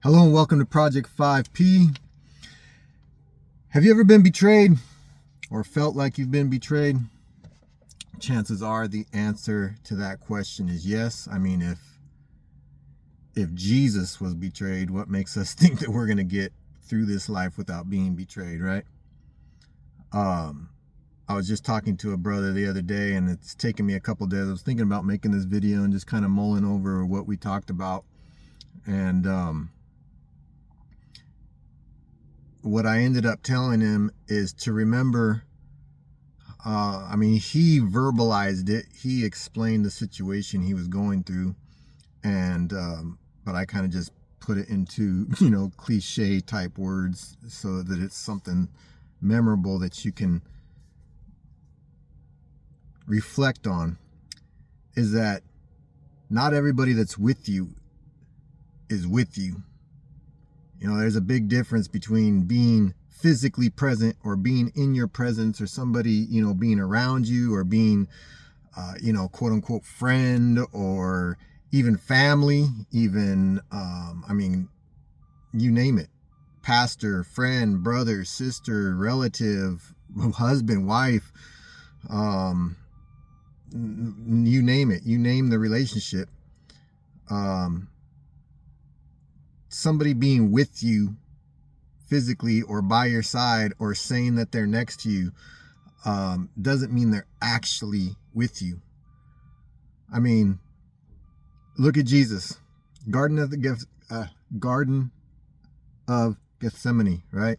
Hello and welcome to Project 5P. Have you ever been betrayed or felt like you've been betrayed? Chances are the answer to that question is yes. I mean, if Jesus was betrayed, what makes us think that we're going to get through this life without being betrayed, right? I was just talking to a brother the other day, and it's taken me a couple days. I was thinking about making this video and just kind of mulling over what we talked about. And what I ended up telling him is to remember, he verbalized it. He explained the situation he was going through. And, but I kind of just put it into, cliche type words so that it's something memorable that you can reflect on, is that not everybody that's with you is with you. There's a big difference between being physically present or being in your presence, or somebody, being around you, or being, quote unquote friend, or even family, even, you name it, pastor, friend, brother, sister, relative, husband, wife, you name it, you name the relationship. Somebody being with you physically or by your side or saying that they're next to you doesn't mean they're actually with you. I mean, look at Jesus, Garden of Gethsemane, right?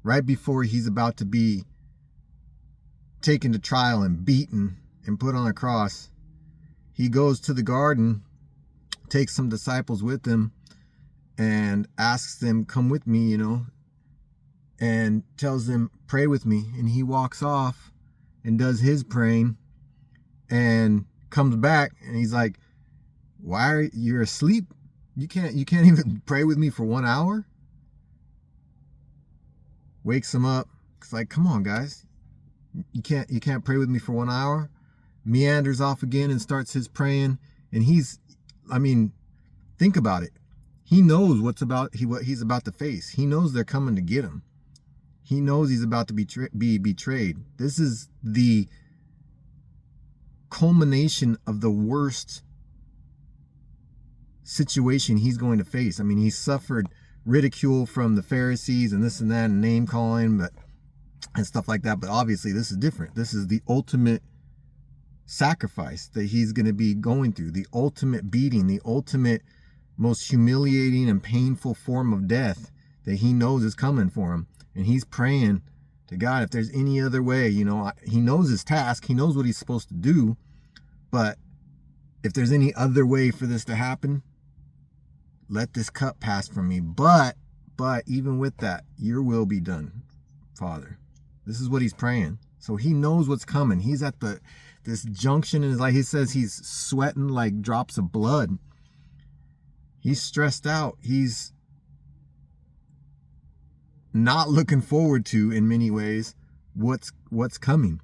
Right before he's about to be taken to trial and beaten and put on a cross, he goes to the garden, takes some disciples with him, and asks them, come with me, and tells them, pray with me. And he walks off and does his praying and comes back, and he's like, why are you asleep? You can't even pray with me for 1 hour? Wakes him up. It's like, come on, guys. You can't pray with me for 1 hour? Meanders off again and starts his praying. And think about it. He knows what he's about to face. He knows they're coming to get him. He knows he's about to be betrayed. This is the culmination of the worst situation he's going to face. He suffered ridicule from the Pharisees and this and that, and name calling, and stuff like that. But obviously this is different. This is the ultimate sacrifice that he's going to be going through, the ultimate beating, the ultimate most humiliating and painful form of death that he knows is coming for him. And he's praying to God, if there's any other way, he knows his task, he knows what he's supposed to do, but if there's any other way for this to happen, let this cup pass from me. But even with that, your will be done, Father. This is what he's praying. So he knows what's coming. He's at this junction in his life. He says he's sweating like drops of blood. He's stressed out. He's not looking forward to, in many ways, what's coming.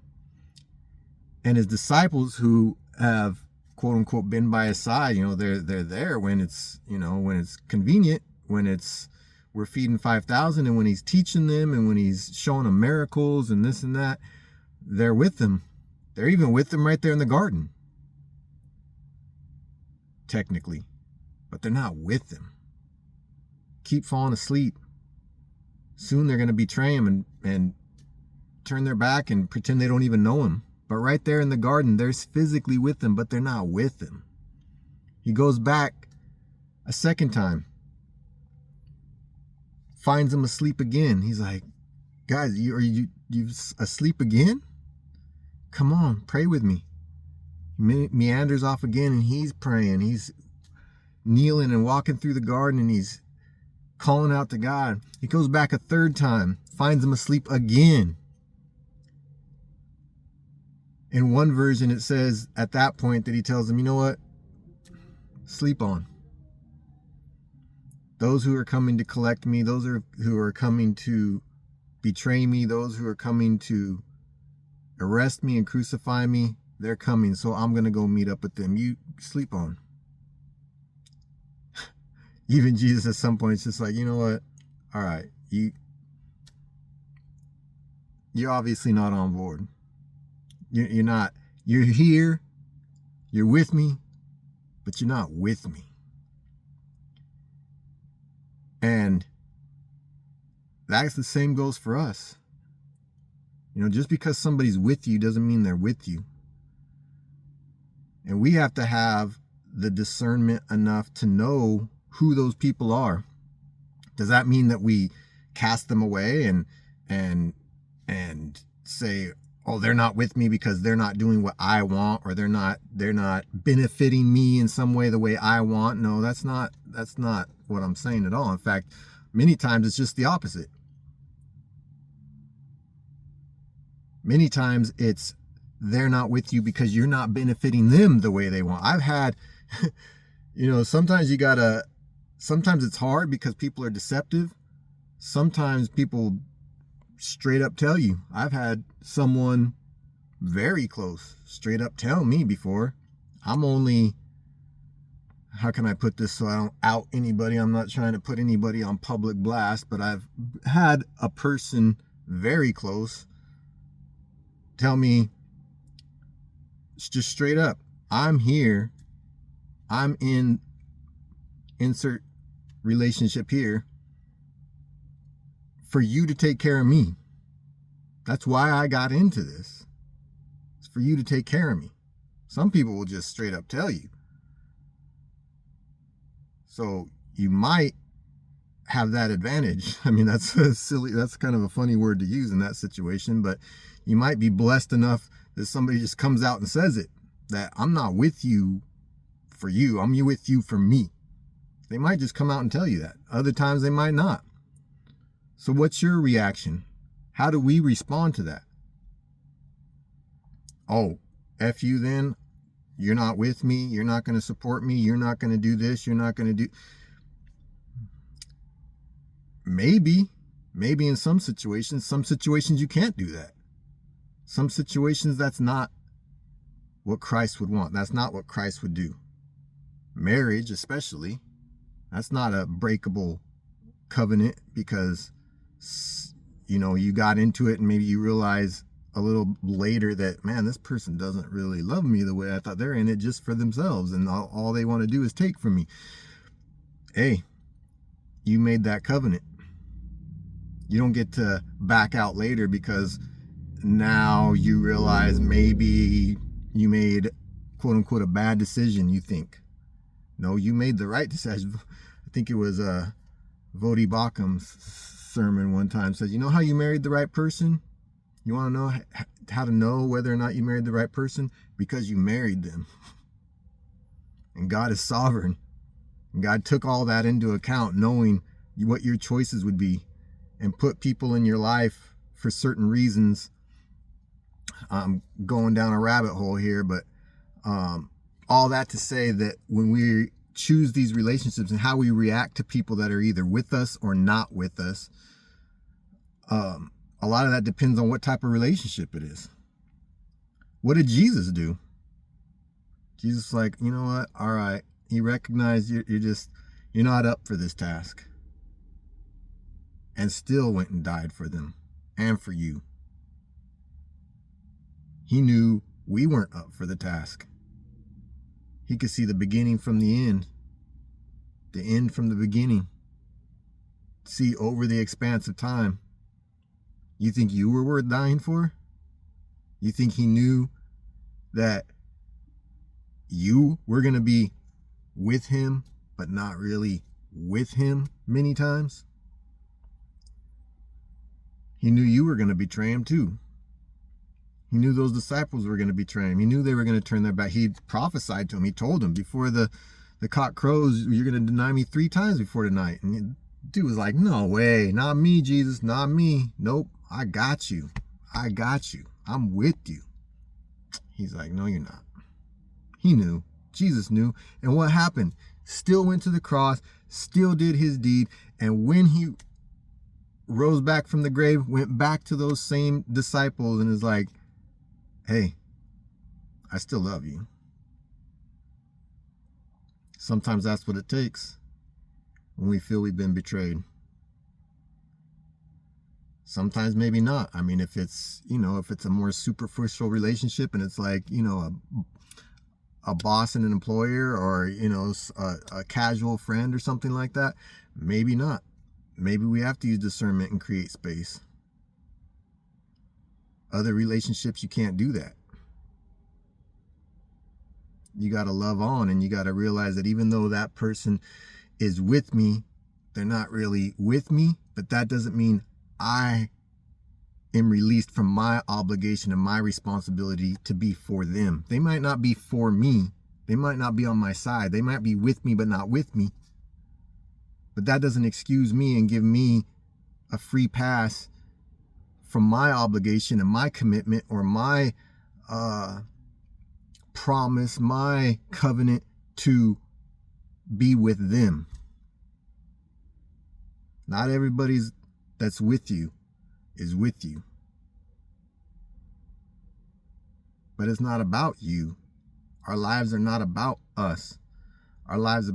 And his disciples, who have, quote unquote, been by his side, they're there when it's, when it's convenient, when we're feeding 5,000, and when he's teaching them, and when he's showing them miracles and this and that, they're with him. They're even with him right there in the garden, technically. But they're not with him. Keep falling asleep. Soon they're going to betray him and turn their back and pretend they don't even know him. But right there in the garden, they're physically with him, but they're not with him. He goes back a second time, finds him asleep again. He's like, guys, you asleep again? Come on, pray with me. Meanders off again, and he's praying. He's kneeling and walking through the garden, and he's calling out to God. He goes back a third time, finds him asleep again. In one version, it says at that point that he tells him, you know what? Sleep on. Those who are coming to collect me, those who are coming to betray me, those who are coming to arrest me and crucify me, they're coming. So I'm going to go meet up with them. You sleep on. Even Jesus at some point is just like, you know what? All right, you're obviously not on board. You're not. You're here. You're with me, but you're not with me. And that's the same goes for us. You know, just because somebody's with you doesn't mean they're with you. And we have to have the discernment enough to know who those people are. Does that mean that we cast them away and say, oh, they're not with me because they're not doing what I want, or they're not benefiting me in some way the way I want? No, that's not what I'm saying at all. In fact, many times it's just the opposite. Many times it's they're not with you because you're not benefiting them the way they want. I've had, sometimes it's hard because people are deceptive. Sometimes people straight up tell you. I've had someone very close straight up tell me before, I'm only, how can I put this so I don't out anybody? I'm not trying to put anybody on public blast, but I've had a person very close tell me just straight up, I'm here, I'm in insert relationship here for you to take care of me. That's why I got into this. It's for you to take care of me. Some people will just straight up tell you. So you might have that advantage. I mean, that's kind of a funny word to use in that situation, but you might be blessed enough that somebody just comes out and says it, that I'm not with you for you, I'm with you for me. They might just come out and tell you that. Other times they might not. So what's your reaction? How do we respond to that? Oh, F you then. You're not with me. You're not going to support me. You're not going to do this. You're not going to do... Maybe in some situations you can't do that. Some situations that's not what Christ would want. That's not what Christ would do. Marriage especially, that's not a breakable covenant because, you got into it and maybe you realize a little later that, man, this person doesn't really love me the way I thought. They're in it just for themselves and all they want to do is take from me. Hey, you made that covenant. You don't get to back out later because now you realize maybe you made, quote unquote, a bad decision, you think. No, you made the right decision. I think it was Vodi Bakham's sermon one time said, you know how you married the right person? You want to know how to know whether or not you married the right person? Because you married them. And God is sovereign. And God took all that into account, knowing what your choices would be, and put people in your life for certain reasons. I'm going down a rabbit hole here, but all that to say that when we choose these relationships and how we react to people that are either with us or not with us, a lot of that depends on what type of relationship it is. What did Jesus do? Jesus like, you know what? All right. He recognized you're not up for this task. And still went and died for them and for you. He knew we weren't up for the task. He could see the beginning from the end from the beginning. See over the expanse of time. You think you were worth dying for? You think he knew that you were going to be with him, but not really with him many times? He knew you were going to betray him too. He knew those disciples were going to betray him. He knew they were going to turn their back. He prophesied to him. He told him, before the cock crows, you're going to deny me 3 times before tonight. And the dude was like, no way, not me, Jesus, not me. Nope, I got you. I'm with you. He's like, no, you're not. He knew. Jesus knew. And what happened? Still went to the cross, still did his deed. And when he rose back from the grave, went back to those same disciples and is like, hey, I still love you. Sometimes that's what it takes. when we feel we've been betrayed. Sometimes maybe not. I mean, if it's, if it's a more superficial relationship and it's like, a boss and an employer, or, a casual friend or something like that, maybe not. Maybe we have to use discernment and create space. Other relationships, you can't do that. You got to love on, and you got to realize that even though that person is with me, they're not really with me, but that doesn't mean I am released from my obligation and my responsibility to be for them. They might not be for me. They might not be on my side. They might be with me, but not with me. But that doesn't excuse me and give me a free pass from my obligation and my commitment, or my promise, my covenant to be with them. Not everybody's that's with you is with you. But it's not about you. Our lives are not about us. Our lives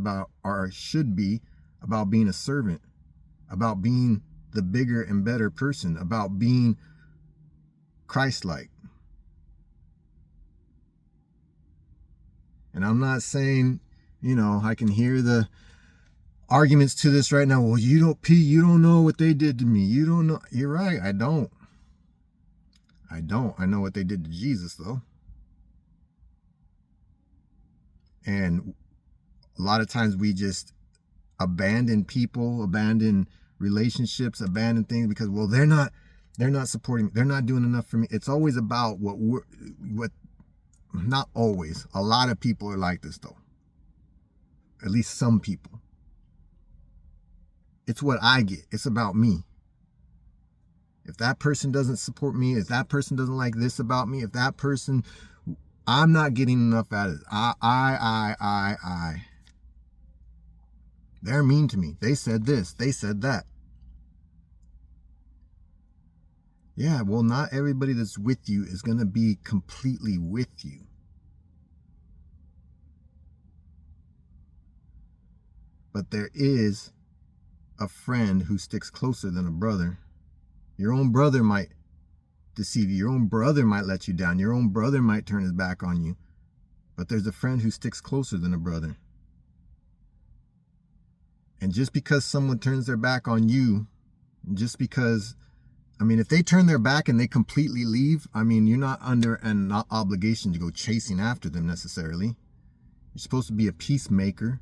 should be about being a servant, about being the bigger and better person, about being Christ-like. And I'm not saying, I can hear the arguments to this right now. Well, you don't know what they did to me. You don't know. You're right. I don't. I know what they did to Jesus, though. And a lot of times we just abandon people, abandon relationships, abandon things because, well, they're not supporting me. They're not doing enough for me. It's always about not always. A lot of people are like this, though. At least some people. It's what I get. It's about me. If that person doesn't support me, if that person doesn't like this about me, if that person, I'm not getting enough out of it. I. They're mean to me. They said this. They said that. Yeah, well, not everybody that's with you is going to be completely with you. But there is a friend who sticks closer than a brother. Your own brother might deceive you. Your own brother might let you down. Your own brother might turn his back on you. But there's a friend who sticks closer than a brother. And just because someone turns their back on you, just because, if they turn their back and they completely leave, you're not under an obligation to go chasing after them necessarily. You're supposed to be a peacemaker.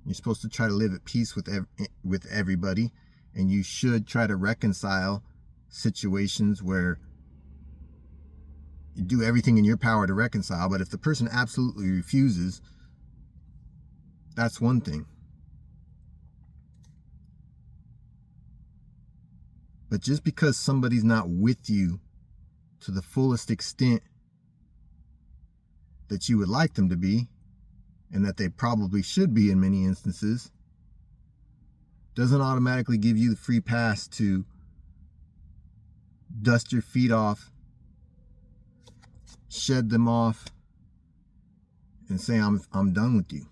You're supposed to try to live at peace with everybody. And you should try to reconcile situations where you do everything in your power to reconcile. But if the person absolutely refuses, that's one thing. But just because somebody's not with you to the fullest extent that you would like them to be, and that they probably should be in many instances, doesn't automatically give you the free pass to dust your feet off, shed them off, and say, I'm done with you.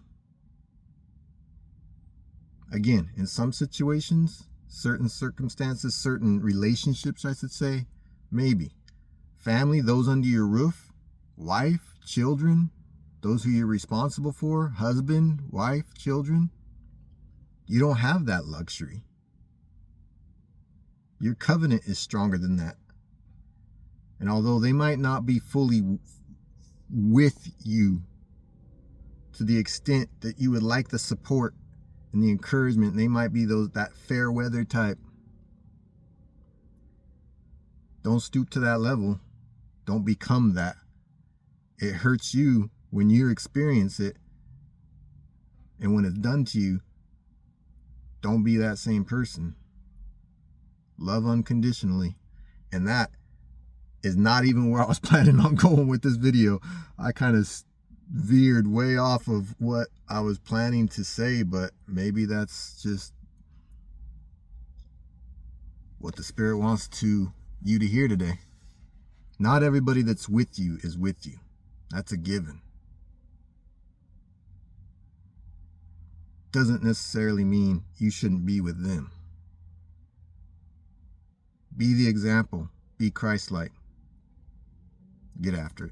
Again, in some situations, certain circumstances, certain relationships, I should say, maybe. Family, those under your roof, wife, children, those who you're responsible for, husband, wife, children, you don't have that luxury. Your covenant is stronger than that. And although they might not be fully with you to the extent that you would like the support and the encouragement, they might be that fair weather type. Don't stoop to that level. Don't become that. It hurts you when you experience it. And when it's done to you, don't be that same person. Love unconditionally. And that is not even where I was planning on going with this video. I kind of veered way off of what I was planning to say, but maybe that's just what the Spirit wants you to hear today. Not everybody that's with you is with you. That's a given. doesn't necessarily mean you shouldn't be with them. Be the example. Be Christ-like. Get after it.